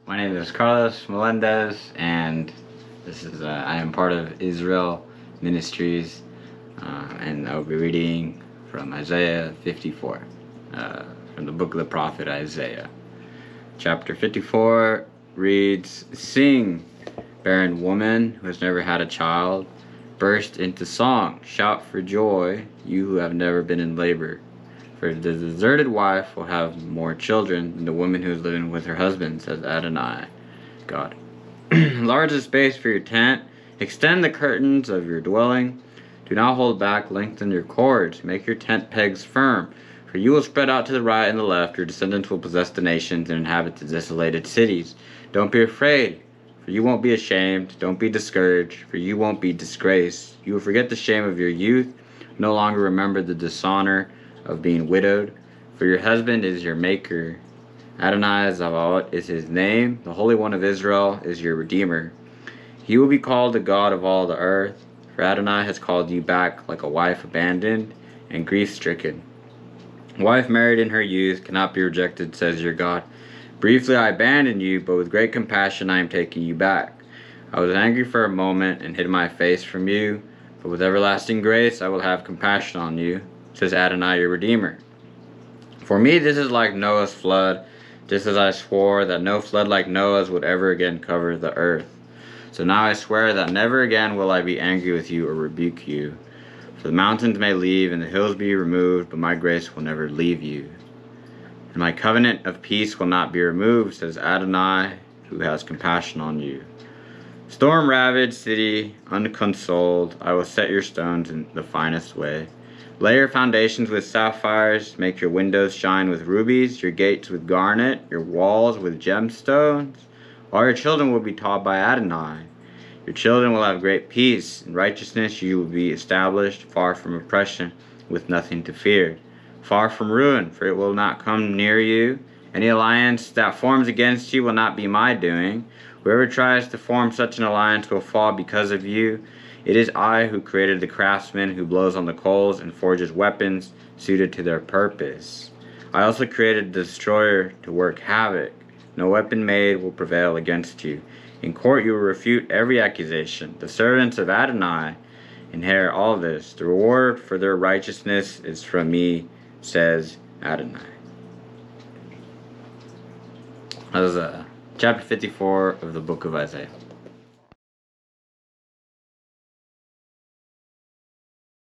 My name is Carlos Melendez, and I am part of Israel Ministries, and I will be reading from Isaiah 54, from the book of the prophet Isaiah. Chapter 54 reads, "Sing, barren woman who has never had a child. Burst into song, shout for joy, you who have never been in labor. For the deserted wife will have more children than the woman who is living with her husband, says Adonai, God. Enlarge the space for your tent, extend the curtains of your dwelling. Do not hold back, lengthen your cords, make your tent pegs firm. For you will spread out to the right and the left, your descendants will possess the nations and inhabit the desolated cities. Don't be afraid, for you won't be ashamed. Don't be discouraged, for you won't be disgraced. You will forget the shame of your youth, no longer remember the dishonor of being widowed, for your husband is your maker. Adonai Zavaot is his name, the Holy One of Israel is your Redeemer. He will be called the God of all the earth, for Adonai has called you back like a wife abandoned and grief-stricken. A wife married in her youth cannot be rejected, says your God. Briefly I abandoned you, but with great compassion I am taking you back. I was angry for a moment and hid my face from you, but with everlasting grace I will have compassion on you, says Adonai your Redeemer. For me this is like Noah's flood, just as I swore that no flood like Noah's would ever again cover the earth. So now I swear that never again will I be angry with you or rebuke you. For the mountains may leave and the hills be removed, but my grace will never leave you. And my covenant of peace will not be removed, says Adonai, who has compassion on you. Storm-ravaged city, unconsoled, I will set your stones in the finest way. Lay your foundations with sapphires, make your windows shine with rubies, your gates with garnet, your walls with gemstones. All your children will be taught by Adonai. Your children will have great peace. In righteousness you will be established, far from oppression, with nothing to fear. Far from ruin, for it will not come near you. Any alliance that forms against you will not be my doing. Whoever tries to form such an alliance will fall because of you. It is I who created the craftsman who blows on the coals and forges weapons suited to their purpose. I also created the destroyer to work havoc. No weapon made will prevail against you. In court you will refute every accusation. The servants of Adonai inherit all this. The reward for their righteousness is from me, says Adonai. That was chapter 54 of the book of Isaiah.